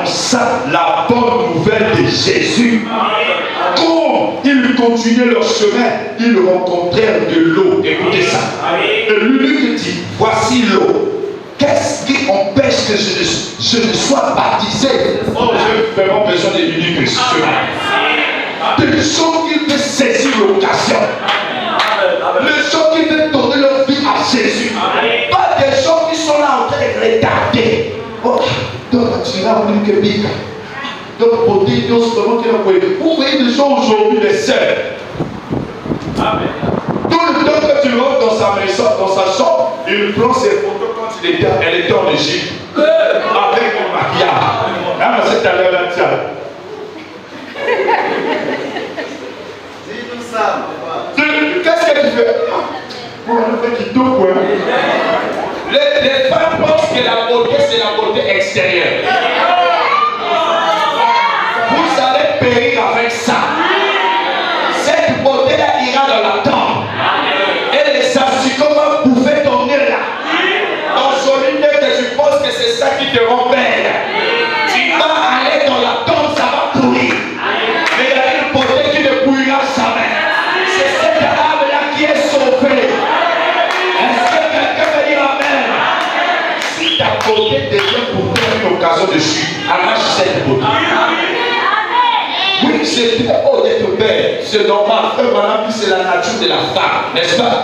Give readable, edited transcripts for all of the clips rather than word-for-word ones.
annonça la bonne nouvelle de Jésus. Quand ils continuaient leur chemin, ils rencontrèrent de l'eau. Écoutez ça. Et l'eunuque dit, voici l'eau. Qu'est-ce qui empêche que je ne sois baptisé? Oh, j'ai vraiment besoin de l'eunuque ce matin. Des gens qui veulent saisir l'occasion. Les gens qui veulent donner leur vie à Jésus. Pas des gens qui sont là en train de retarder. Oh, donc tu vas vous dire que bica. Donc pour dire Dieu, c'est vraiment qu'il a envoyé. Vous voyez des gens aujourd'hui, les sœurs. Tout le temps que tu rentres dans sa maison, dans sa chambre, il prend ses photos quand elle était en Égypte. Avec mon maquillage. Ah, mais c'est à l'heure là, tiens. Dis-nous ça. Qu'est-ce que tu fais? Pour un fait qui tourne, quoi. Les femmes pensent que la beauté, c'est la beauté extérieure. Vous allez périr avec ça. Cette beauté-là ira dans la tombe. Et les asticots vont bouffer ton nez là. Ton joli nez que tu penses que c'est ça qui te rend belle. Tu vas aller dans la tombe, ça va pourrir. Mais il y a une beauté qui ne pourrira jamais. C'est cette âme-là qui est sauvée. Est-ce que quelqu'un veut dire amen? Si ta beauté devient pour toi une occasion de chute, arrache cette beauté. Oui, c'est très honnête, père. C'est normal. Madame, c'est la nature de la femme, n'est-ce pas?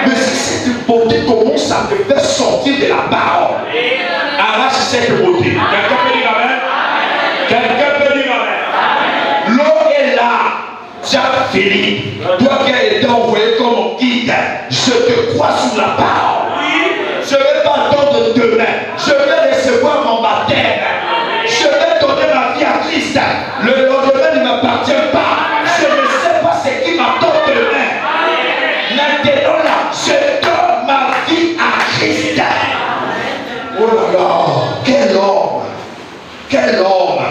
Mais si cette beauté commence à te faire sortir de la parole, arrache cette beauté. Quelqu'un peut dire amen? Quelqu'un peut dire amen? L'eau est là. Jacques-Philippe, toi qui as été envoyé comme guide, je te crois sur la parole. Je ne vais pas attendre demain. Je vais recevoir mon baptême. Je vais donner ma vie à Christ. Le lendemain ne m'appartient pas. Je ne sais pas ce qui m'attend demain. Maintenant là, je donne ma vie à Christ. Oh là là, quel homme! Quel homme!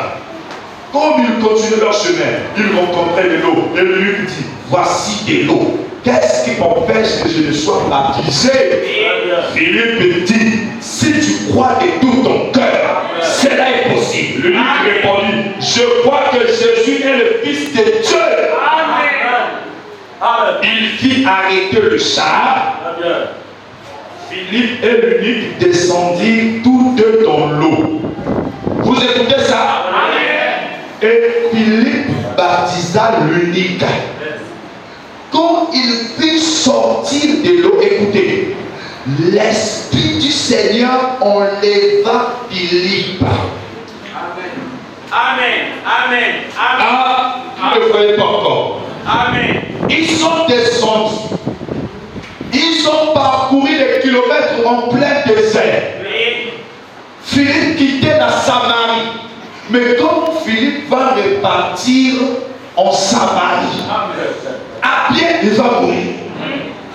Comme ils continuaient leur chemin, ils rencontraient de l'eau. Et lui dit, voici de l'eau. Qu'est-ce qui m'empêche que je ne sois baptisé? Philippe dit, si tu crois de tout ton cœur, cela est possible. Lui répondit, je crois que Jésus est le Fils de Dieu. Il fit arrêter le char. Philippe et l'eunuque descendirent tous deux dans l'eau. Vous écoutez ça? Et Philippe baptisa l'eunuque. Quand il fut sortir de l'eau, écoutez, l'Esprit du Seigneur enleva Philippe. Amen. Amen. Amen. Ah, vous ne voyez pas encore. Amen. Ils sont descendus. Ils ont parcouru des kilomètres en plein désert. Oui. Philippe quittait la Samarie. Mais quand Philippe va repartir en Samarie, à pied, il va mourir.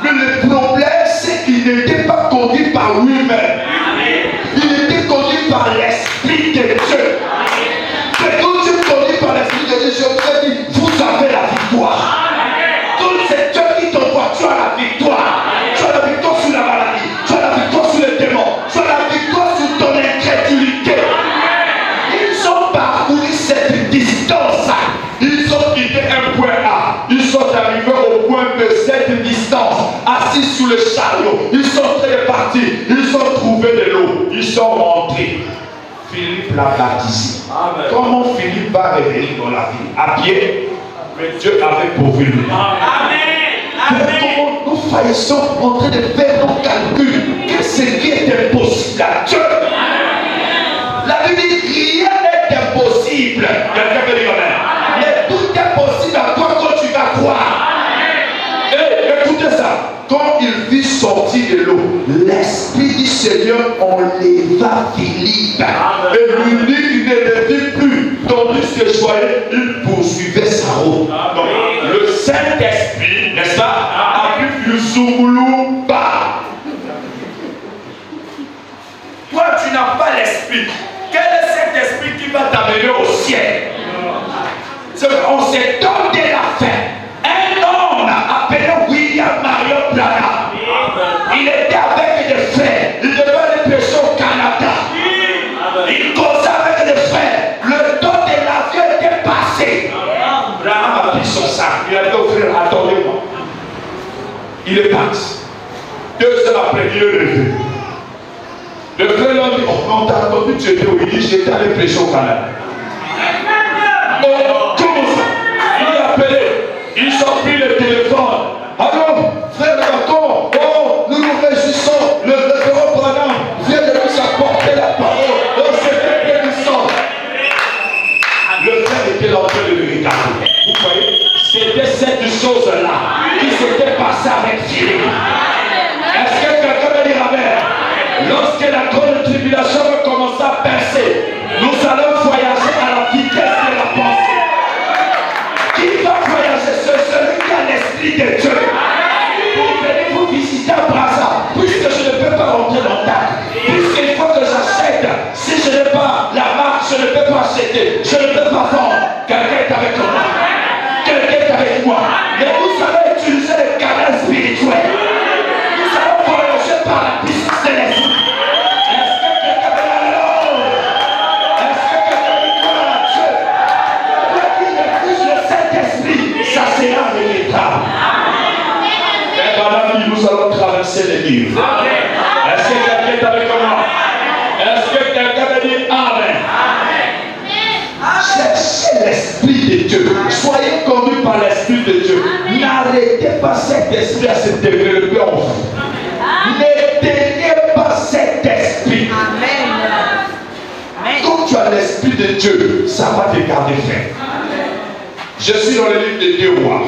Mais le problème, c'est qu'il n'était pas conduit par lui-même. Il était conduit par l'Esprit de Dieu. Et quand tu es conduit par l'Esprit de Dieu, je te dis, vous avez la victoire. Quand c'est Dieu qui t'envoie, tu as la victoire. Tu as la victoire sur la maladie. Tu as la victoire sur les démons. Tu as la victoire sur ton incrédulité. Ils ont parcouru cette distance. Ils ont quitté un point A. Ils sont arrivés au point B, cette distance. Assis sous le chariot. Ils sont très partis. Ils ont trouvé de l'eau. Ils sont rentrés. Philippe l'a baptisé. Amen. Comment Philippe va revenir dans la vie? À pied? Mais Dieu avait pourvu lui. Amen. Comment nous faillissons en train de faire nos calculs? Qu'est-ce qui est impossible à Dieu? La Bible dit rien n'est impossible. Quelqu'un veut dire amen. Mais tout est possible à toi quand tu vas croire. Et écoutez ça. Quand il vit sortir de l'eau, l'Esprit du Seigneur enleva Philippe. Amen. Et l'eunuque ne le vit plus. Tandis que Joël, il poursuivait sa route. Donc, le Saint-Esprit, n'est-ce pas, a pu Yusumuluba. Toi, tu n'as pas l'Esprit. Quel est cet esprit qui va t'amener au ciel? On s'est donné la fin. Un homme appelé William Marion Branham. Il était avec des frères. Il devait aller prêcher au Canada. Il causait avec des frères. il est parti. 2 heures après, il est revenu. Le frère leur dit, oh, on t'a entendu, tu étais où? Il dit, j'étais allé prêcher au Canada. Oh, comment ça? Il est appelé. Ils ont pris le téléphone. Allô, frère Bâton, oh, nous nous réjouissons. Le révérend Branham vient de nous apporter la parole. Oh, c'était bénissant. Le frère était en train de le regarder. Vous voyez, c'était cette chose-là qui s'était passée avec Philippe. Est-ce que quelqu'un va dire amen? Lorsque la grande tribulation va commencer à percer, nous allons voyager à la vitesse de la pensée. Qui va voyager? Celui qui a l'esprit de Dieu. Vous venez vous visiter à Brazza, puisque je ne peux pas rentrer dans ta. Puisqu'il faut que j'achète. Si je n'ai pas la marque, je ne peux pas acheter. Je ne peux pas vendre. Quelqu'un est avec moi. Quelqu'un est avec moi. Mais vous savez utiliser les canaux spirituels. Nous allons voyager par la puissance de l'esprit. Est-ce que quelqu'un veut l'alléluia? Est-ce que quelqu'un veut croire à Dieu? Quoi qu'il refuse le Saint-Esprit, ça sera véritable. Et madame, nous allons traverser les livres. Est-ce que quelqu'un est avec moi? Est-ce que quelqu'un veut dire amen? Cherchez l'Esprit de Dieu. Soyez conduits par l'Esprit de Dieu. N'arrêtez pas cet esprit à se développer en vous. N'éteignez pas cet esprit. Quand tu as l'Esprit de Dieu, ça va te garder ferme. Je suis dans le livre de 2 Rois.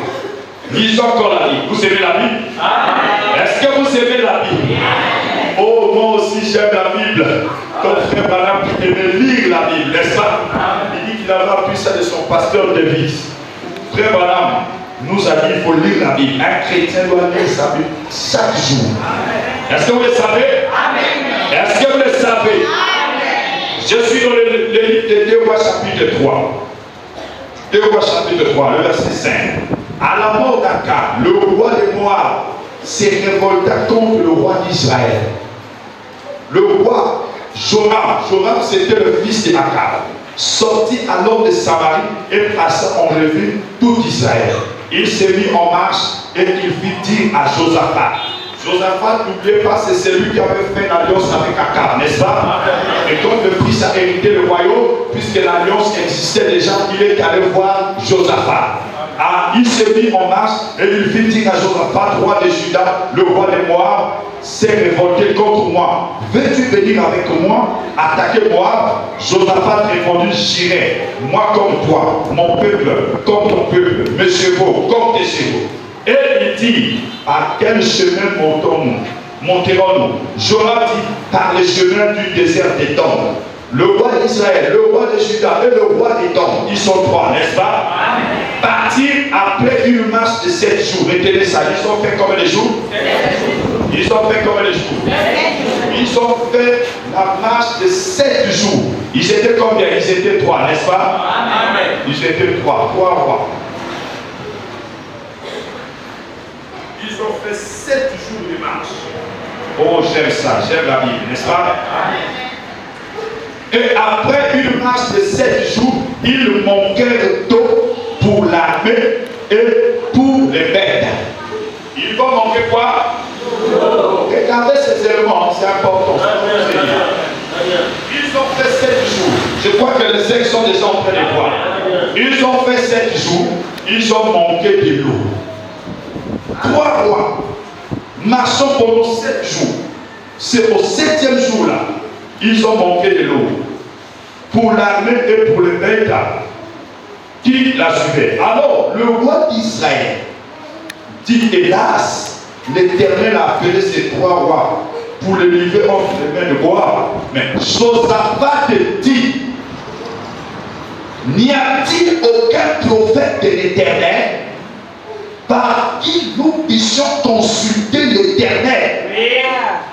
Lisons encore la Bible. Vous aimez la Bible? Est-ce que vous aimez la Bible? Oh, moi aussi j'aime la Bible. Comme frère Branham aimait lire la Bible, n'est-ce pas? Il dit qu'il avait appris ça de son pasteur d'église. Frère Branham nous a dit qu'il faut lire la Bible. Un chrétien doit lire sa Bible chaque jour. Est-ce que vous le savez? Est-ce que vous le savez? Je suis dans le livre de 2 Rois chapitre 3. 2 Rois chapitre 3, le verset 5. À la mort d'Akab, le roi de Moab s'est révolté contre le roi d'Israël. Le roi Joram c'était le fils d'Akab, sortit alors de Samarie et passa en revue tout Israël. Il s'est mis en marche et il fit dire à Josaphat. Josaphat, n'oubliez pas, c'est celui qui avait fait l'alliance avec Akab, n'est-ce pas? Et quand le fils a hérité le royaume, puisque l'alliance existait déjà, il est allé voir Josaphat. Ah, il s'est mis en marche et il fit dire à Josaphat, roi de Juda, le roi de Moab, s'est révolté contre moi. Veux-tu venir avec moi attaquer Moab? Josaphat répondit, j'irai, moi comme toi, mon peuple comme ton peuple, mes chevaux comme tes chevaux. Et il dit, à quel chemin monterons-nous? Joram dit, par le chemin du désert d'Édom. Le roi d'Israël, le roi de Juda et le roi d'Édom, ils sont 3, n'est-ce pas? Partir après une marche de 7 jours. Retenez ça, ils ont fait combien de jours? Ils ont fait combien de jours? Ils ont fait la marche de 7 jours. Ils étaient combien? Ils étaient 3, n'est-ce pas? Ils étaient 3 rois. Ils ont fait 7 jours de marche. Oh, j'aime ça, j'aime la Bible, n'est-ce pas? Et après une marche de 7 jours, il manquait d'eau pour l'armée et pour les bêtes. Il va manquer quoi? Regardez ces éléments, c'est important. Ils ont fait 7 jours. Je crois que les 5 sont déjà en train de voir. Ils ont fait 7 jours. Ils ont manqué de l'eau. 3 rois marchant pendant 7 jours. C'est au 7e jour-là, ils ont manqué de l'eau. Pour l'armée et pour les bêtes qui la suivaient. Alors, le roi d'Israël dit, hélas, l'Éternel a appelé ces 3 rois pour les livrer entre les mains de Moab. Mais Josaphat dit, n'y a-t-il aucun prophète de l'Éternel par qui nous puissions consulter l'Éternel?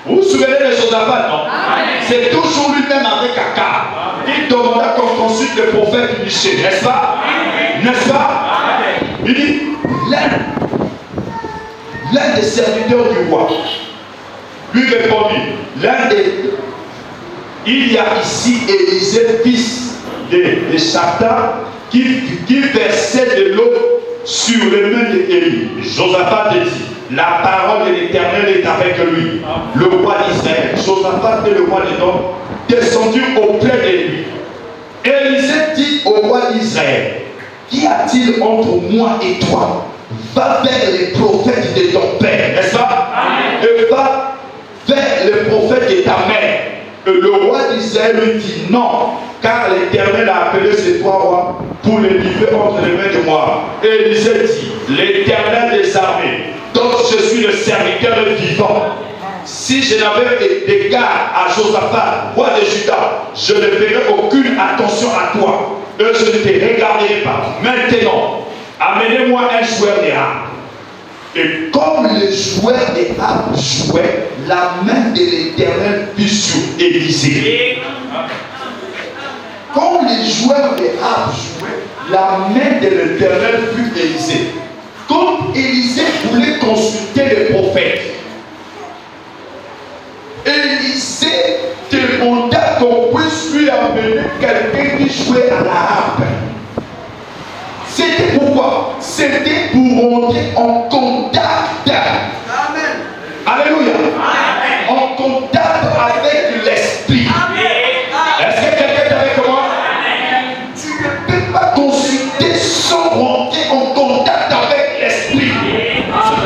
Vous vous souvenez de Josaphat, non? C'est toujours lui-même avec Akab. Il demanda qu'on consulte le prophète Michée, n'est-ce pas? N'est-ce pas? Il dit, l'un des serviteurs du roi lui répondit, il y a ici Élisée, fils de Shaphat, qui versait de l'eau sur les mains d'Élie. Josaphat dit, La parole de l'Éternel est avec lui. Le roi d'Israël, Josaphat et le roi d'Édom, descendus auprès de lui. Élisée dit au roi d'Israël, qu'y a-t-il entre moi et toi? Va vers les prophètes de ton père, n'est-ce pas? Et va vers les prophètes de ta mère. Et le roi d'Israël lui dit non, car l'Éternel a appelé ces trois rois pour les livrer entre les mains de moi. Et Élisée dit, l'Éternel des armées, dont je suis le serviteur vivant, si je n'avais d'égard à Josaphat, roi de Juda, je ne ferais aucune attention à toi et je ne te regarderai pas. Maintenant, amenez-moi un joueur de harpe. Et comme le joueur de harpe jouait, la main de l'Éternel fut sur Élisée. Comme les joueurs de harpe jouaient, la main de l'Éternel fut Élisée. Comme Élisée voulait consulter les prophètes, Élisée demanda qu'on puisse lui amener quelqu'un qui jouait à la harpe. C'était pourquoi? C'était pour rentrer en contact. Amen. Alléluia. Amen. En contact avec l'esprit. Est-ce que quelqu'un est avec moi? Tu ne peux pas consulter sans rentrer en contact avec l'esprit.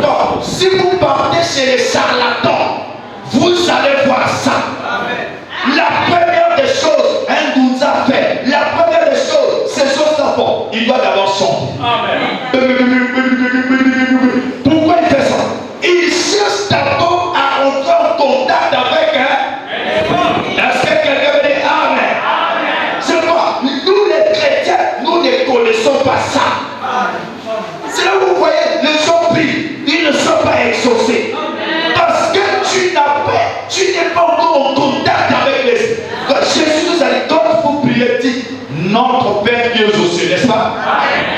Donc, si vous partez chez les charlatans, vous allez voir ça. Amen. La première des choses, un nous a fait. La première des choses, c'est Josaphat. Il doit d'abord chanter. Pourquoi il fait ça? Il cherche d'abord à entrer en contact avec un. Est-ce que quelqu'un veut dire Amen? C'est quoi? Nous les chrétiens, nous ne connaissons pas ça. C'est là où vous voyez, les gens prient, ils ne sont pas exaucés. Parce que tu n'es pas encore en contact avec les. Quand Jésus nous a dit, quand vous priez, dites notre Père qui est aux cieux, n'est-ce pas?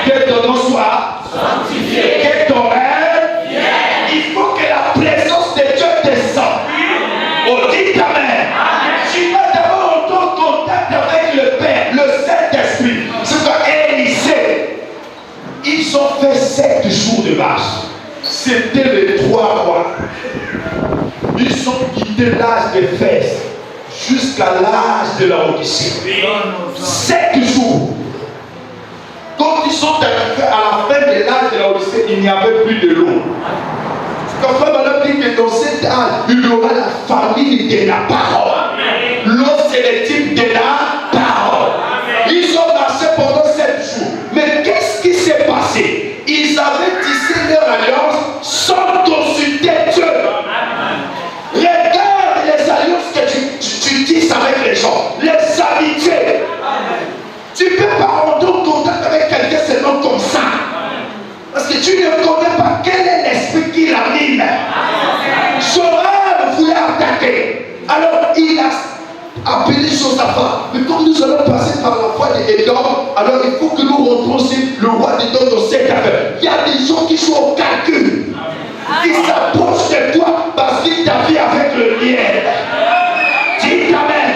Que ton nom soit sanctifié, que ton règne vienne. Il faut que la présence de Dieu descende. Oh, dites Amen. Tu vas d'abord entrer en contact avec le Père, le Saint-Esprit. C'est comme Élisée. Ils ont fait 7 jours de marche. C'était les 3 rois. Ils ont quitté l'âge des fesses jusqu'à l'âge de la Odyssée. 7 jours. Quand ils sont arrivés à la fin de l'âge de la Odyssée, il n'y avait plus de l'eau. Quand Frère dit que dans cet âge, il y aura la famille de la parole. L'eau, c'est le type de la parole. Ils ont marché pendant 7 jours. Mais qu'est-ce qui s'est passé? Ils avaient tissé leur alliance sans consulter Dieu. Regarde les alliances que tu tisses avec les gens, les habitués. Tu ne peux pas rentrer en contact avec quelqu'un seulement comme ça. Parce que tu ne connais pas quel est l'esprit qui l'anime. Joram voulait attaquer. Alors il a appelé Josaphat. Mais comme nous allons passer par la foi d'Édom, alors il faut que nous rentrons aussi le roi d'Édom dans cette affaire. Il y a des gens qui sont au calcul. Ils s'approchent de toi parce qu'ils t'avaient avec le miel. Dis Amen.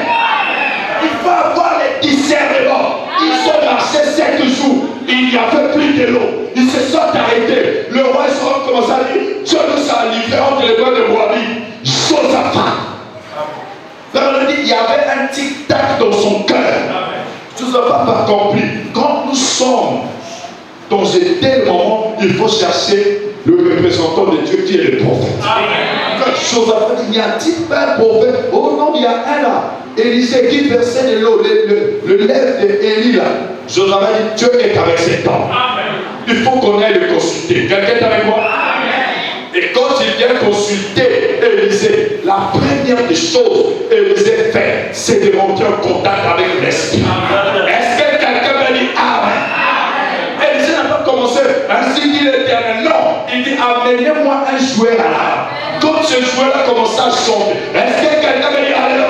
Il faut avoir les discernements. Ils ont marché 7 jours. Il n'y avait plus de l'eau. Ils se sont arrêtés. Le roi Israël commence à dire, Dieu nous a livrés entre les mains de Moabit. Josaphat. On dit, il y avait un tic-tac dans son cœur. Josaphat n'a pas compris. Quand nous sommes dans un tel moment, il faut chercher le représentant de Dieu qui est le prophète. Quand Josaphat dit, il y a-t-il pas un prophète? Oh non, il y a un là. Élisée qui versait de l'eau, le lèvre d'Élie là. Josaphat dit, Dieu est avec cet homme. Il faut qu'on aille le consulter. Quelqu'un est avec moi? Et quand il vient consulter Élisée, la première des choses Élisée fait, c'est de rentrer en contact avec l'esprit. Est-ce que quelqu'un va dire Amen? Élisée n'a pas commencé, ainsi dit l'Éternel. Non, il dit, amenez-moi un joueur à l'âme. Quand ce joueur a commencé à chanter, est-ce que quelqu'un va dire Alléluia?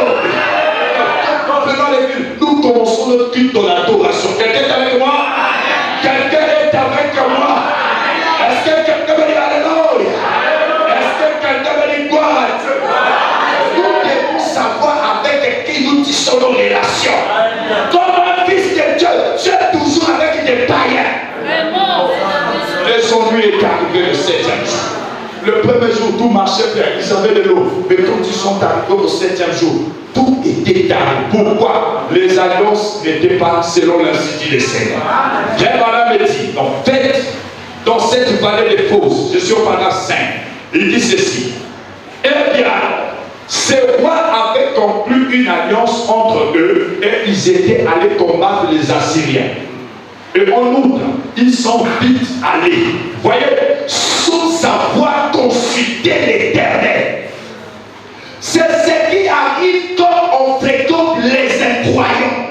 Nous commençons notre culte dans l'adoration. Quelqu'un est avec moi? Quelqu'un est avec moi? Est-ce que quelqu'un va dire Alléluia? Est-ce que quelqu'un va dire gloire? Nous devons savoir avec qui nous tissons nos relations. Comme un fils de Dieu, tu es toujours avec des païens. Et son nuit est arrivé le 7e jour. Le premier jour, tout marchait bien. Ils avaient de l'eau. Mais quand ils sont arrivés au 7e jour, tout était tard. Pourquoi? Les alliances n'étaient pas selon l'institut des Seigneurs. Pierre Balaam me dit, en fait, dans cette vallée des fosses, je suis au paragraphe 5, il dit ceci. Eh bien, ces rois avaient conclu une alliance entre eux et ils étaient allés combattre les Assyriens. Et en outre, ils sont vite allés, voyez, sans avoir consulté l'Éternel. C'est ce qui arrive quand on fréquente les incroyants.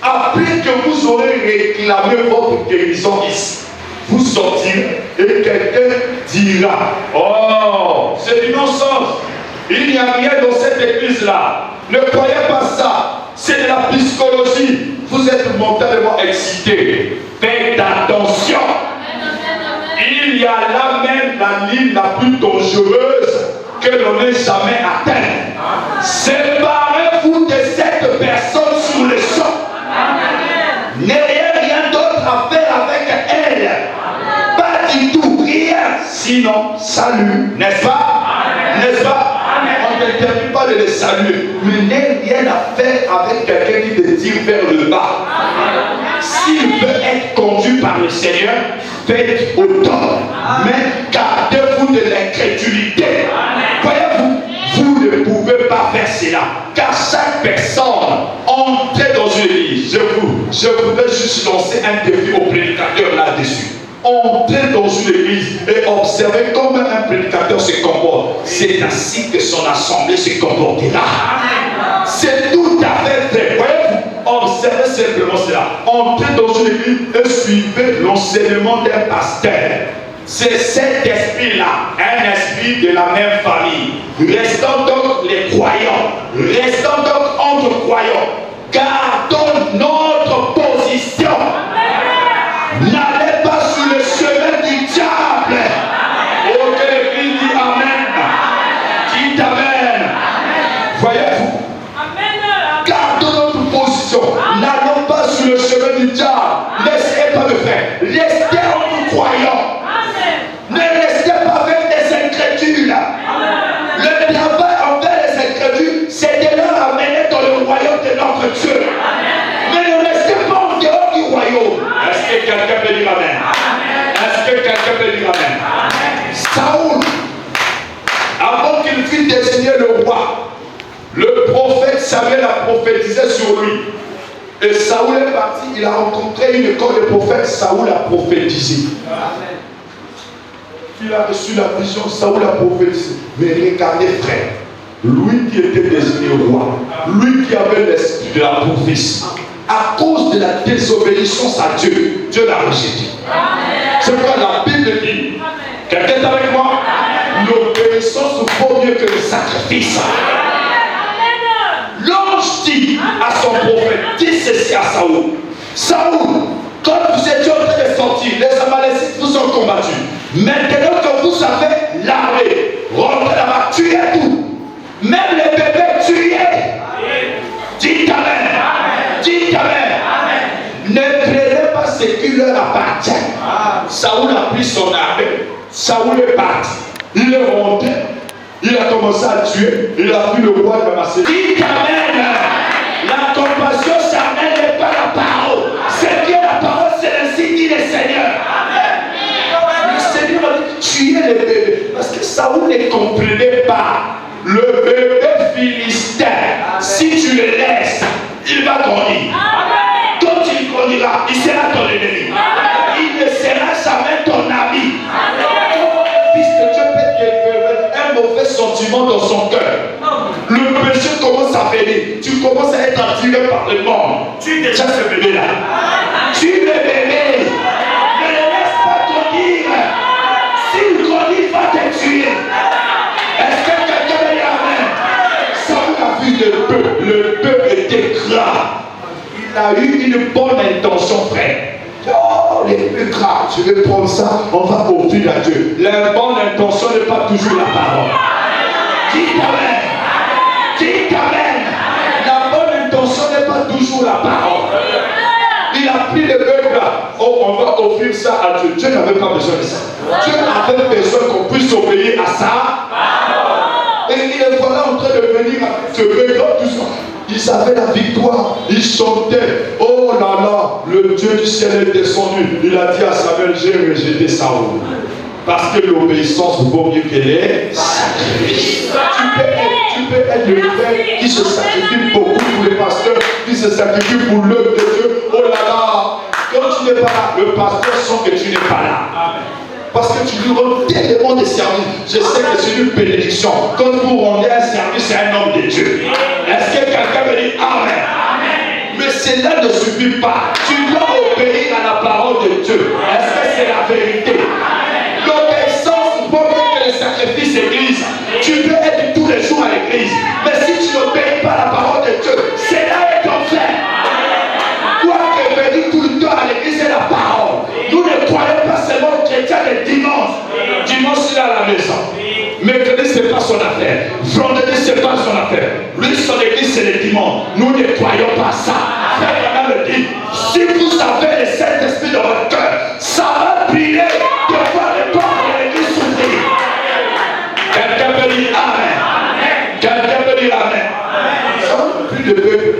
Après que vous aurez réclamé votre guérison ici, vous sortirez et quelqu'un dira, oh, c'est du non-sens. Il n'y a rien dans cette église-là. Ne croyez pas ça. C'est de la psychologie. Vous êtes mentalement excité. Faites attention. Il y a là même la ligne la plus dangereuse que l'on n'ait jamais atteinte. Séparez-vous de cette personne sur le champ. N'ayez rien d'autre à faire avec elle. Pas du tout, rien. Sinon, salut. N'est-ce pas? N'est-ce pas? On ne t'interdit pas de les saluer, mais n'aie rien à faire avec quelqu'un qui te tire vers le bas. S'il veut être conduit par le Seigneur, faites autant. Mais gardez-vous de l'incrédulité. Voyez-vous, vous ne pouvez pas faire cela. Car chaque personne entrez dans une église. Je voudrais juste lancer un défi au prédicateur là-dessus. Entrez dans une église et observez comment un prédicateur se comporte. C'est ainsi que son assemblée se comportera. C'est tout à fait vrai. Voyez-vous, observez simplement cela. Entrez dans une église et suivez l'enseignement d'un pasteur. C'est cet esprit-là, un esprit de la même famille. Restons donc les croyants. Restons donc entre croyants. Gardons notre position. N'allez pas sur le chemin du diable. Oh, que l'Église dit Amen. Dites Amen. Voyez-vous, gardons notre position. N'allons pas sur le chemin du diable. N'essayez pas de faire. Restez entre croyants. Ne restez pas avec des incrédules. Le travail envers les incrédules, c'est de leur amener dans le royaume de notre Dieu. Mais ne restez pas en dehors du royaume. Est-ce que quelqu'un peut dire Amen? Est-ce que quelqu'un peut dire Amen? Saoul, avant qu'il fût désigné le roi, le prophète Samuel a prophétisé sur lui. Et Saoul est parti, il a rencontré une école de prophètes, Saoul a prophétisé. Amen. Il a reçu la vision, Saoul a prophétisé. Mais regardez frère, lui qui était désigné roi, lui qui avait l'esprit de la prophétie, à cause de la désobéissance à Dieu, Dieu l'a rejeté. C'est pourquoi la Bible dit, quelqu'un est avec moi, l'obéissance vaut mieux que le sacrifice. L'ange dit à son prophète, dit ceci à Saoul. Saoul, quand vous étiez en train de sortir, les Amalécites vous ont combattu. Maintenant que vous savez l'armée, rentrez là-bas, tuez tout. Même les bébés, tuez. Dites Amen. Dites Amen. Ne prenez pas ce qui leur appartient. Saoul a pris son armée. Saoul est parti. Il est rentré. Il a commencé à tuer. Il a pris le roi de Macédoine. Dites Amen. La compassion charnelle n'est pas la parole. Ce qui est la parole, c'est ainsi dit le Seigneur. Le Seigneur a dit tuer les bébés. Parce que Saoul ne comprenait pas. Le bébé philistin, si tu le laisses, il va grandir. Quand il grandira, il sera ton ennemi. Il ne sera jamais ton ami. Fils de Dieu peut développer un mauvais sentiment dans son cœur. Le péché commence à venir. Tu commences à être attiré par le monde. Tu déjà ce bébé-là. Tu le bébé. Ne le laisse pas grandir. S'il grandit, il va te tuer. Est-ce que quelqu'un va dire Amen? Saoul a vu le peuple était grave. Il a eu une bonne intention, frère. Oh, les plus graves, je vais prendre ça, on va offrir à Dieu. La bonne intention n'est pas toujours la parole. Dites Amen. Dites Amen. La bonne intention n'est pas toujours la parole. Il a pris le peuple là. Oh, on va offrir ça à Dieu. Dieu n'avait pas besoin de ça. Dieu avait besoin obéir à ça. Et les voilà en train de venir avec ce peuple, tout ça. Ils avaient la victoire, ils chantaient. Oh là là, le Dieu du ciel est descendu. Il a dit à Samuel, j'ai rejeté Saoul. Parce que l'obéissance vaut mieux que les sacrifices. Tu peux être le frère qui se sacrifie beaucoup pour les pasteurs, qui se sacrifie pour l'œuvre de Dieu. Oh là là, quand tu n'es pas là, le pasteur sent que tu n'es pas là. Amen. Parce que tu lui rends tellement de services. Je sais que c'est une bénédiction. Quand vous rendez un service à un homme de Dieu, est-ce que quelqu'un me dit Amen? Mais cela ne suffit pas. Tu dois obéir à la parole de Dieu. Est-ce que c'est la vérité? L'obéissance vaut mieux que le sacrifice église. Tu peux être tous les jours à l'église. Mais si tu n'obéis pas à la parole de Dieu, cela est enfer. Quoi que venir tout le temps à l'église, c'est la parole. Nous ne croyons pas seulement aux chrétiens le dimanche. Dimanche, il est à la maison. Mercredi, ce n'est pas son affaire. Vendredi, ce n'est pas son affaire. Lui, son église, c'est le dimanche. Nous ne croyons pas ça. Frère Branham me dit, si vous avez le Saint-Esprit dans votre cœur, ça va briller de voir les portes de l'église s'ouvrir. Quelqu'un peut dire Amen. Quelqu'un peut dire Amen. Ça n'a plus de peuple.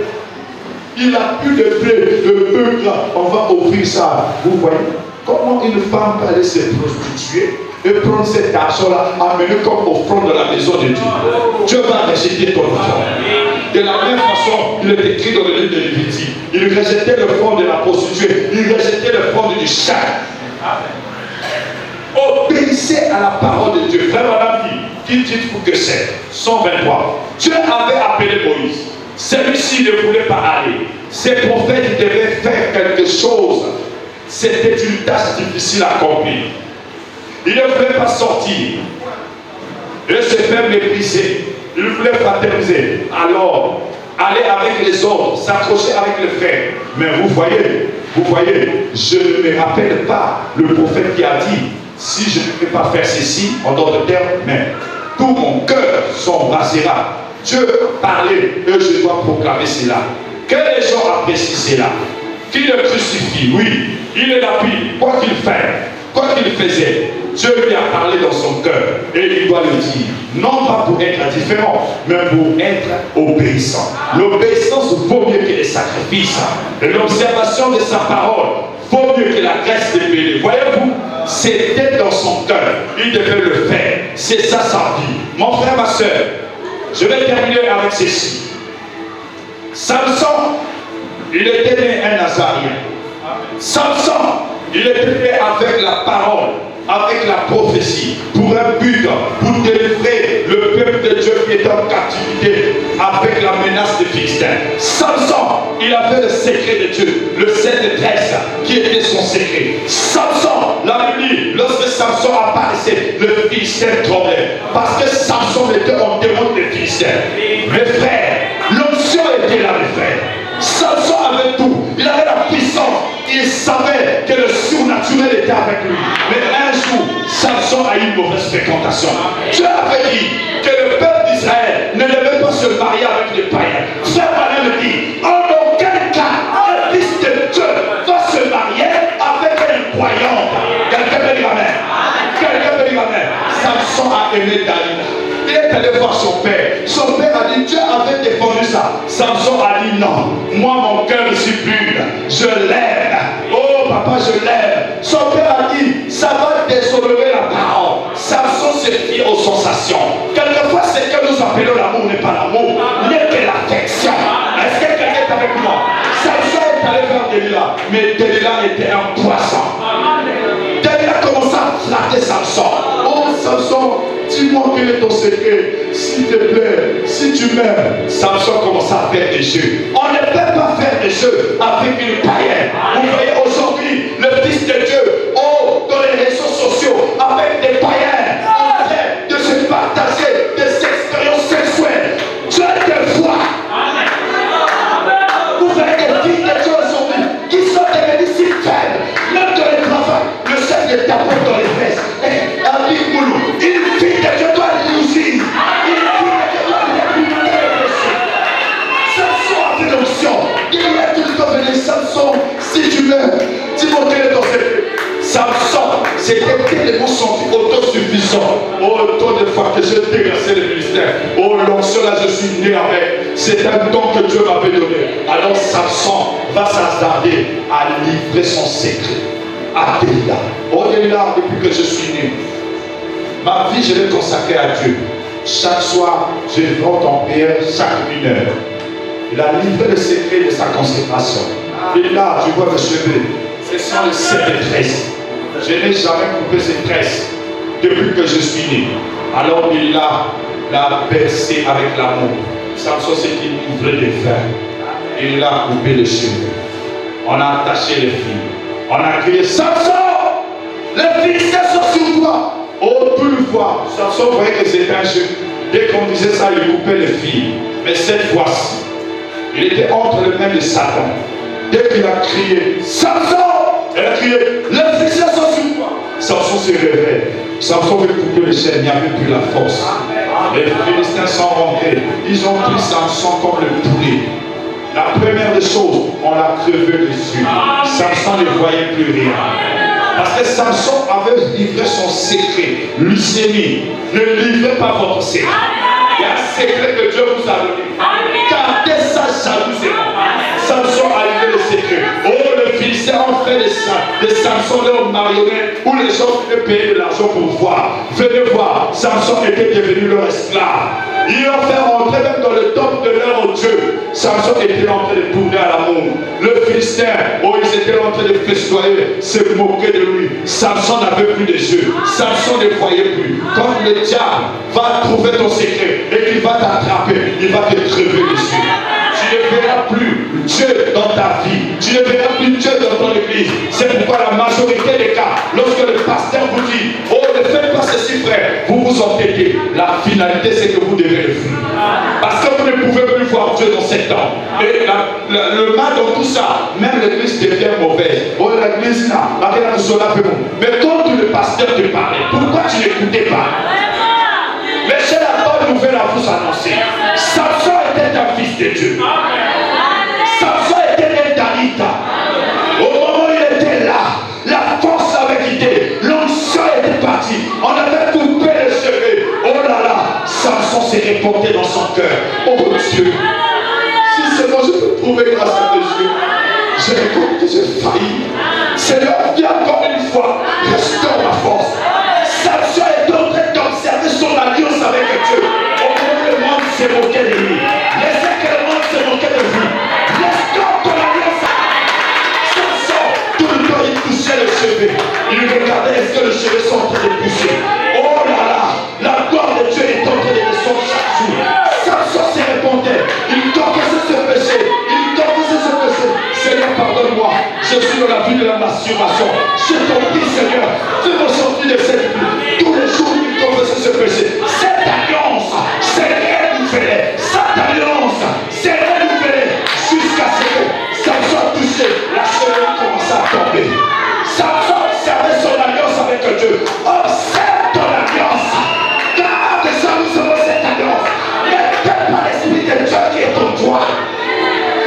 Il n'a plus de peuple. On va ouvrir ça. Vous voyez comment une femme peut aller se prostituer et prendre cet argent-là, amener comme offrande de la maison de Dieu. Dieu va rejeter ton offrande. De la même façon, il est écrit dans le livre de Lévitique. Il rejetait le front de la prostituée. Il rejetait le front du chat. Obéissez à la parole de Dieu. Frère Madame dit, qui dites-vous que c'est 123. Dieu avait appelé Moïse. Celui-ci ne voulait pas aller. Ces prophètes devaient faire quelque chose. C'était une tâche difficile à accomplir. Il ne voulait pas sortir. Il se fait mépriser. Il voulait fraterniser. Alors, aller avec les autres, s'accrocher avec les frères. Mais vous voyez, je ne me rappelle pas le prophète qui a dit, si je ne peux pas faire ceci, en d'autres termes, mais tout mon cœur s'embrasera. Dieu parlait et je dois proclamer cela. Que les gens apprécient cela. Qui le crucifie, oui, il est lapide, quoi qu'il fait, quoi qu'il faisait, Dieu lui a parlé dans son cœur et il doit le dire, non pas pour être indifférent, mais pour être obéissant. L'obéissance vaut mieux que les sacrifices et l'observation de sa parole vaut mieux que la graisse des béliers. Voyez-vous, c'était dans son cœur, il devait le faire, c'est ça sa vie. Mon frère, ma soeur, je vais terminer avec ceci. Samson, il était né un Nazarien. Samson, il était né avec la parole, avec la prophétie, pour un but, pour délivrer le peuple de Dieu qui est en captivité avec la menace des Philistins. Samson, il avait le secret de Dieu, le 7 et 13, qui était son secret. Samson, la Bible dit, lorsque Samson apparaissait, le Philistin tremblait. Parce que Samson était en démon des Philistins. Mes frères, l'onction était là, mes frères. Samson avait tout, il avait la puissance, il savait que le surnaturel était avec lui. Mais un jour, Samson a eu une mauvaise fréquentation. Dieu avait dit que le peuple d'Israël ne devait pas se marier avec des païens. Frère Branham dit, en aucun cas, un fils de Dieu va se marier avec une croyante. Quelqu'un peut dire Amen. Quelqu'un peut dire Amen. Samson a aimé Dalila. Il est allé voir son père. Son père a dit, Dieu avait défendu ça. Samson a dit non. Moi, mon cœur est si pur. Je l'aime. Oh, papa, je l'aime. Son père a dit, ça va déshonorer la parole. Samson se fie aux sensations. Quelquefois, ce que nous appelons l'amour n'est pas l'amour, n'est que l'affection. Est-ce que quelqu'un est avec moi? Samson est allé vers Delilah, mais Delilah était un poisson. Delilah commença à flatter Samson. Oh, Samson, dis-moi quel est ton secret, s'il te plaît, si tu m'aimes. Samson commence à faire des jeux. On ne peut pas faire des jeux avec une païenne. Vous voyez aujourd'hui le Fils de Dieu, oh, dans les réseaux sociaux, avec des païens, en train de se partager des expériences sexuelles. Dieu te voit. Vous voyez des filles de Dieu aujourd'hui qui sont devenues si faibles, même dans le travail, le chef de tapote dans les fesses. Une fille de Dieu doit l'usine. Une fille de Dieu doit l'épouser. Samson a fait l'option. Il lui a tout le temps venu, Samson, si tu m'aimes, suis né avec. C'est un don que Dieu m'avait donné. Alors Samson va s'hasarder à livrer son secret à Delilah. Oh Delilah, depuis que je suis né, ma vie, je l'ai consacrée à Dieu. Chaque soir, je rentre en prière chaque 1 heure. Il a livré le secret de sa consécration. Et là, tu vois mes cheveux, ce sont les 7 tresses. Je n'ai jamais coupé ces tresses depuis que je suis né. Alors il l'a bercé avec l'amour. Samson, c'est qu'il ouvrait des veins. Il a coupé les cheveux. On a attaché les filles. On a crié, Samson, les Philistins sont sur toi. Oh, tout le fois, Samson voyait que c'était un jeu. Dès qu'on disait ça, il coupait les filles. Mais cette fois-ci, il était entre les mains de Satan. Dès qu'il a crié, Samson, elle a crié, les Philistins sont sur toi. Samson se réveille. Samson veut couper les chaînes, il n'y avait plus la force. Les Philistins sont rentrés. Ils ont pris Samson comme le poulet. La première des choses, on l'a crevé dessus. Samson ne voyait plus rien. Parce que Samson avait livré son secret. Lucémie, ne livrez pas votre secret. Il y a un secret que Dieu vous a donné. Gardez ça jalousement. Samson a livré le secret. Oh, le Philistin ont fait de Samson leur marionnette où les gens pouvaient payer de l'argent pour voir. Venez voir, Samson était devenu leur esclave. Ils l'ont fait rentrer même dans le temple de leur Dieu. Samson était en train de tourner à l'amour. Le Philistin, oh, ils étaient en train de festoyer, se moquer de lui. Samson n'avait plus de yeux. Samson ne voyait plus. Quand le diable va trouver ton secret et qu'il va t'attraper, il va te crever les yeux. Tu ne verras plus Dieu dans ta vie. Tu ne verras plus Dieu dans ton église. C'est pourquoi la majorité des cas, lorsque le pasteur vous dit, oh, ne faites pas ceci, frère, vous vous entêtez. La finalité, c'est que vous devez le faire. Parce que vous ne pouvez plus voir Dieu dans cet temps. Et le mal dans tout ça, même l'église devient mauvaise. Oh, l'église là, mais quand le pasteur te parlait, pourquoi tu n'écoutais pas? Mais j'ai la bonne nouvelle à vous annoncer. Samson était un fils de Dieu. Samson était un Dalita. Au moment où il était là, la force avait quitté. L'onction était partie. On avait coupé les cheveux. Oh là là, Samson s'est répandu dans son cœur. Oh Dieu, si seulement je peux trouver grâce à Dieu. J'ai compris que j'ai failli. Seigneur, viens encore une fois. Restaure ma force. Samson est en train d'observer son alliance avec Dieu. Au moment où le monde s'est moqué de lui. Laissez que le monde se moquait de vous. Restaure ton alliance. Samson, tout le temps il touchait le cheveu. Il regardait est-ce que les cheveux sont en train de pousser. Oh là là, la gloire de Dieu est en train de descendre chaque jour. Samson s'est répandait. Il confessait ce péché. Il confessait ce péché. Seigneur, pardonne-moi. Je suis dans la vie de la masturbation. Je t'en prie, Seigneur, fais-moi sortir de cette vie. Tous les jours, il confessait ce péché. Cette alliance, c'est renouvelé. Cette alliance, c'est renouvelé. Jusqu'à ce que Samson a touché, la chevelure commence à tomber. Samson servait son alliance avec Dieu. Observe ton alliance. Garde jalousement cette alliance. Ne perds pas l'esprit de Dieu qui est en toi.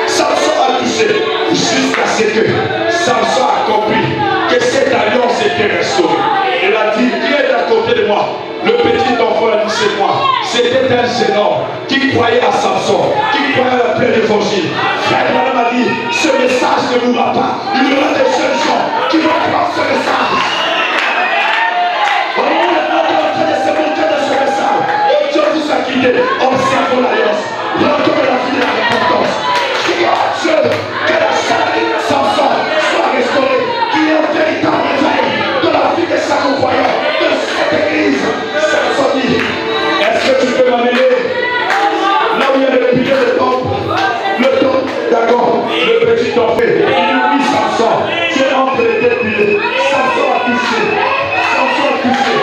Samson a touché jusqu'à ce que Samson a compris que cette alliance était restaurée. Il a dit, viens à côté de moi. Le petit enfant a dit, c'est moi. C'était un jeune homme qui croyait à Samson, qui croyait à la pleine évangile. Frère Madame a dit, ce message ne mourra pas. Il y aura des jeunes gens qui vont prendre ce message. On est en train de se moquer de ce message. Et Dieu vous a quitté. Observons l'alliance. Retournez la vie de la repentance. Dieu, que la salle de Samson soit restaurée, qu'il y ait un véritable réveil de la vie de chaque croyant, de cette église. Samson dit, est-ce que tu peux m'amener là où il y a le pilier de temple, le temple, d'accord, le petit enfant, il dit oui Samson, tu es entre les deux piliers. Samson a touché, Samson a touché,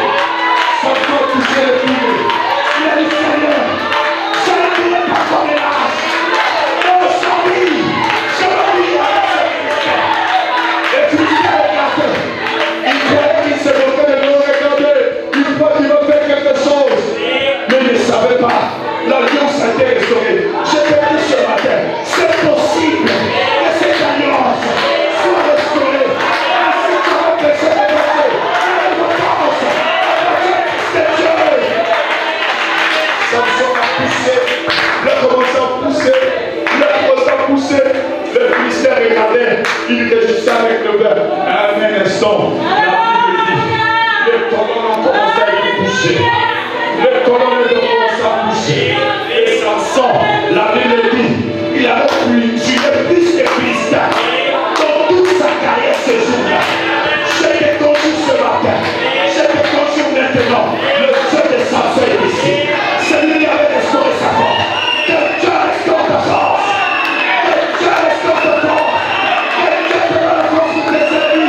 Samson a touché le pilier. Il a dit Seigneur, Il réjouissait avec le peuple. Un instant. Les colonnes ont commencé à être poussées. Les colonnes ont commencé à pousser. Et Samson, la Bible dit, il avait tué plus de Philistins dans toute sa carrière ce jour-là. J'ai des conçus ce matin. J'ai des conçus maintenant. Le Dieu de Samson est ici. Celui qui avait restauré sa force. Que Dieu restaure ta force. Que Dieu restaure ta force. Que Dieu te donne la force pour tes ennemis.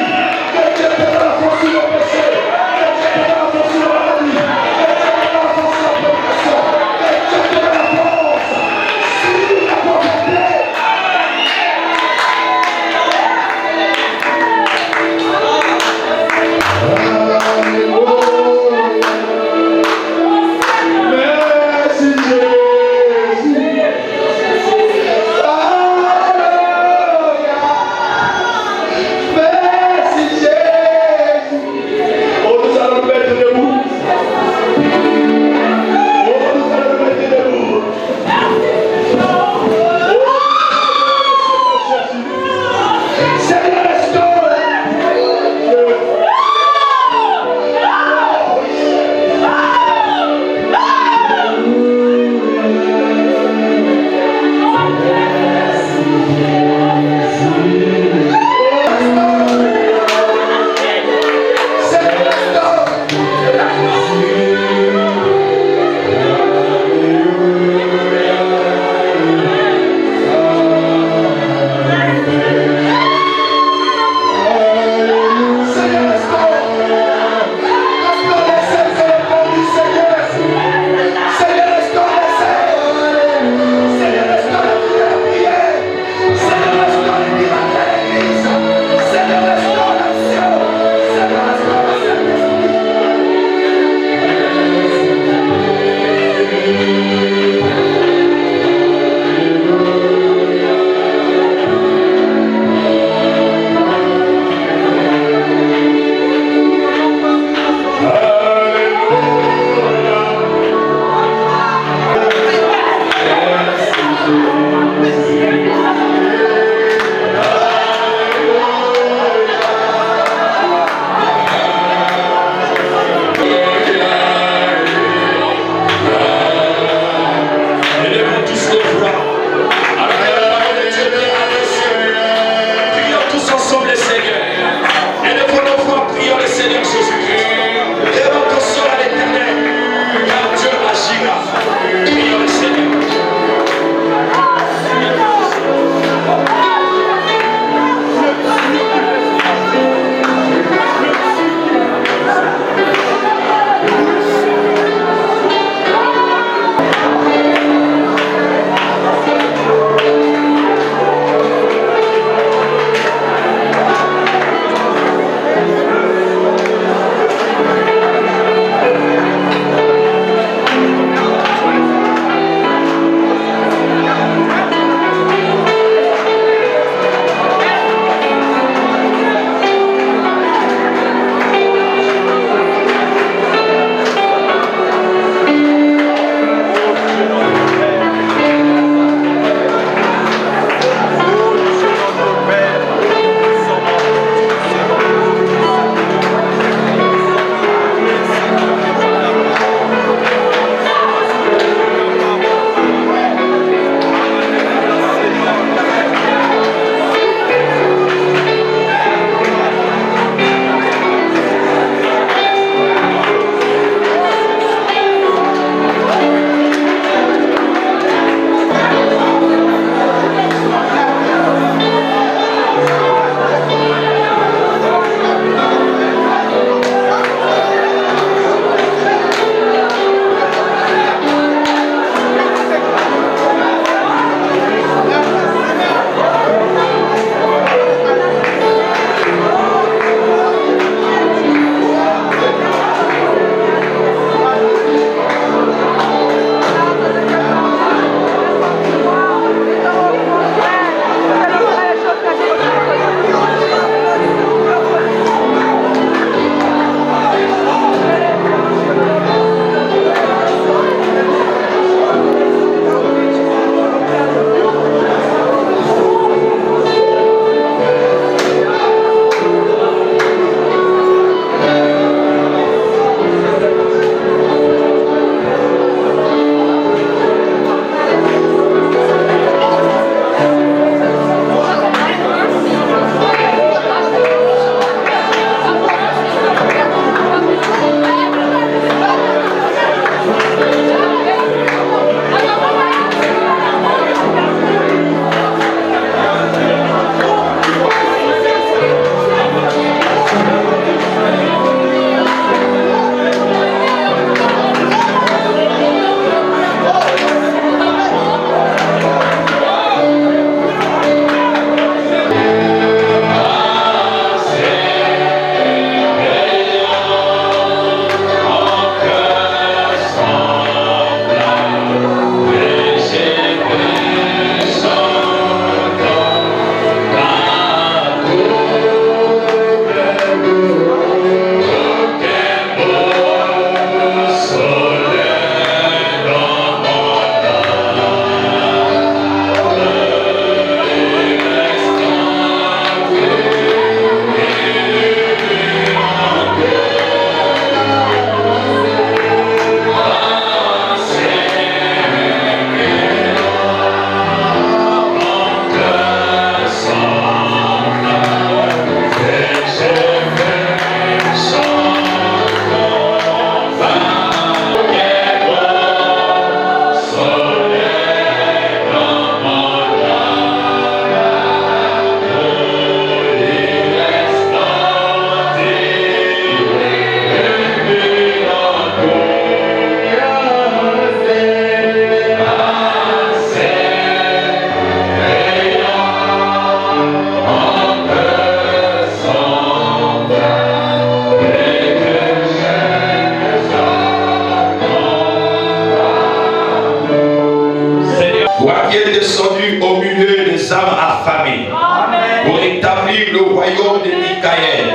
établir le royaume de Michael,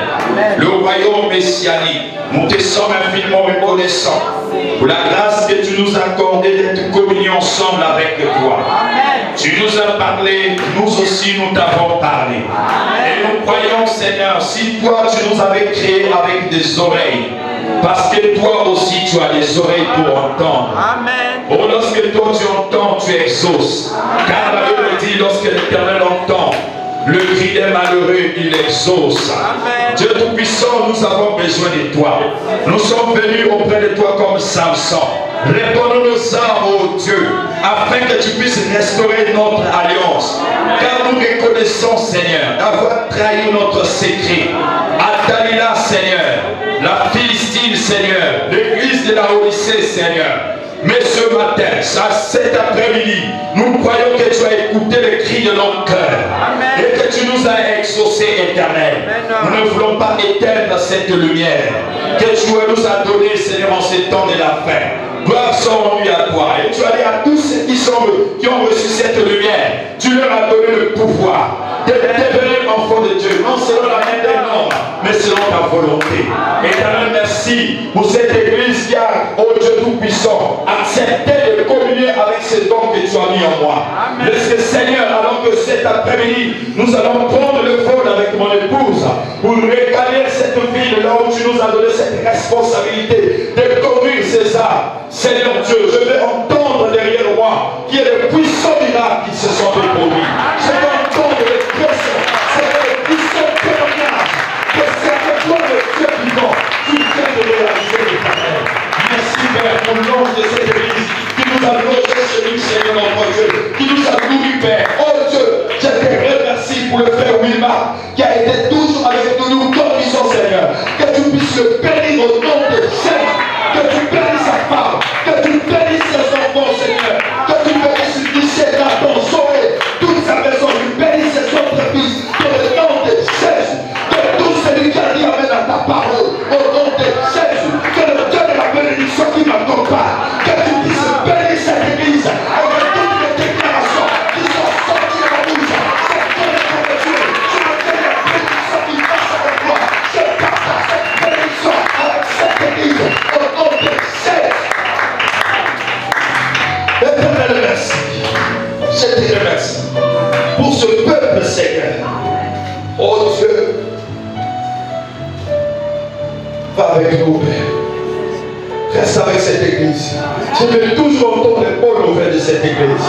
le royaume messianique. Nous te sommes infiniment reconnaissants pour la grâce que tu nous as accordée d'être communiés ensemble avec toi. Tu nous as parlé, nous aussi nous t'avons parlé. Et nous croyons, Seigneur, si toi tu nous avais créés avec des oreilles, parce que toi aussi tu as des oreilles pour entendre. Oh, lorsque toi tu entends, tu exauces. Car la Bible dit, lorsque l'Éternel entend le cri des malheureux, il exauce. Dieu Tout-Puissant, nous avons besoin de toi. Nous sommes venus auprès de toi comme Samson. Réponds-nous nos âmes, oh Dieu, afin que tu puisses restaurer notre alliance. Car nous reconnaissons, Seigneur, d'avoir trahi notre secret. À Dalila, Seigneur, la Philistine, Seigneur, l'église de la Odyssée, Seigneur. Mais ce matin, cet après-midi, nous croyons que tu as écouté le cri de notre cœur et que tu nous as exaucés, Éternel. Nous ne voulons pas éteindre cette lumière que tu nous as donnée, Seigneur, en ces temps de la fin. Gloire soit rendue à toi. Et tu as dit à tous ceux qui ont reçu cette lumière, tu leur as donné le pouvoir de devenir enfants de Dieu, non selon la main d'un homme, mais selon ta volonté. Éternel, merci pour cette église qui a, oh Dieu Tout-Puissant, accepté de communier avec ces dons que tu as mis en moi. Laisse, Seigneur, alors que cet après-midi, nous allons prendre le vol avec mon épouse pour régaler cette ville là où tu nous as donné cette responsabilité de conduire ces âmes. Seigneur Dieu, je vais entendre derrière moi qu'il y a de puissants miracles qui se sont produits. Je vais entendre les pressions, c'est les puissants témoignages que c'est le toi de Dieu vivant qui vient de réaliser l'Éternel. Merci Père pour l'ange de cette église qui nous a logé chez nous, Seigneur notre Dieu, qui nous a nourris, Père. Oh Dieu, je te remercie pour le frère Wilma qui a été toujours avec nous, nous conduisons, Seigneur. Que tu puisses le bénir au nom de Jésus, que tu bénisses sa femme, que tu bénisses ses enfants, Seigneur, que tu bénisses Michel, Nathan, Zoé, toute sa maison, tu bénisses ses autres fils, dans le nom de Jésus, que tout celui qui a dit amen à ta parole, au nom de Jésus, que le Dieu de la bénédiction qui m'accompagne, que tu puisses bénir cette église avec toutes les déclarations qui sont sorties de la bouche, cette connexion de Dieu, je me fais la bénédiction qui passe avec moi, je partage cette bénédiction avec cette église, au nom de Jésus. Éternel, merci. Je te remercie pour ce peuple, Seigneur. Oh Dieu, va avec nous, Père. Reste avec cette église. Je veux toujours entendre les bonnes nouvelles de cette église.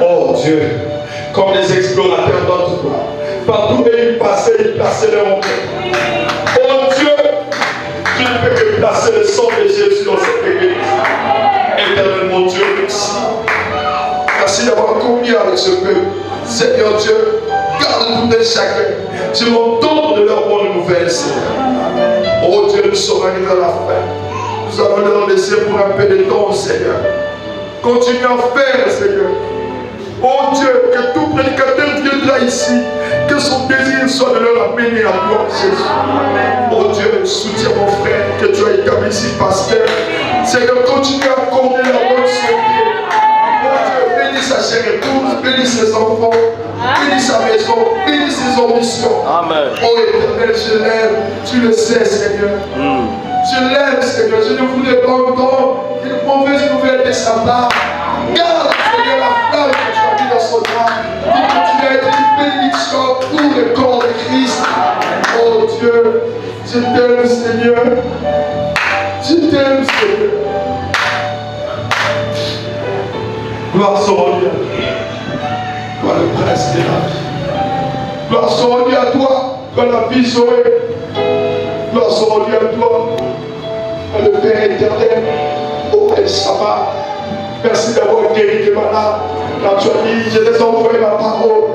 Oh Dieu, comme les explorateurs d'autrefois, partout où ils passaient, ils plaçaient leur nom. Oh Dieu, tu ne peux que placer le sang de Jésus dans cette église. Éternel, mon Dieu, merci. Merci d'avoir commis avec ce peuple. Seigneur Dieu, garde tout et chacun. Tu m'entends de leurs bonnes nouvelles, Seigneur. Oh Dieu, nous sommes arrivés à la fin. Nous allons leur laisser pour un peu de temps, Seigneur. Continue à faire, Seigneur. Oh Dieu, que tout prédicateur viendra ici, que son désir soit de leur amener à toi, Jésus. Oh Dieu, soutiens mon frère que tu as établi ici, pasteur. Seigneur, continue à accorder la bonne santé. Oh Dieu, bénis sa chère épouse, bénis ses enfants, bénis sa maison, bénis ses ambitions. Amen. Oh Éternel, je l'aime, tu le sais, Seigneur. Je l'aime, Seigneur, je ne voulais pas entendre une mauvaise nouvelle de sa part. Garde, Seigneur, la flamme que tu as mis dans son âme, qui continue à être une bénédiction pour le corps de Christ. Oh Dieu, je t'aime, Seigneur. Je t'aime, Seigneur. Gloire soit rendue à toi. Toi le prince de la vie. Gloire soit rendue à toi. Toi la vie Zoé. Gloire soit rendue à toi. Toi le Père éternel. Oh El Sama. Merci d'avoir guéri les malades. Quand tu as dit, je les envoie la parole.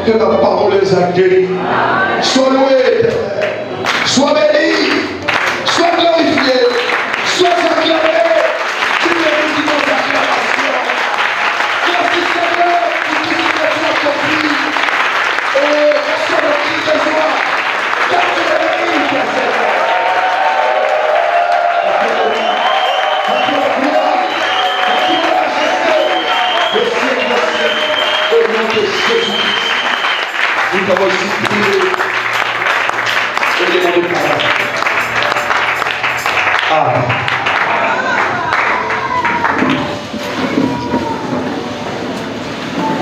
Que la parole les a guéris. Sois loué, éternel. Sois béni. Sois glorifié. Sois acclamé. Tu mérites nos acclamations. Merci Seigneur pour tout ce que tu as accompli. Oh, reçois le cri de joie. Car tu es béni, Père Seigneur. Au nom de Jésus, nous avons supplié.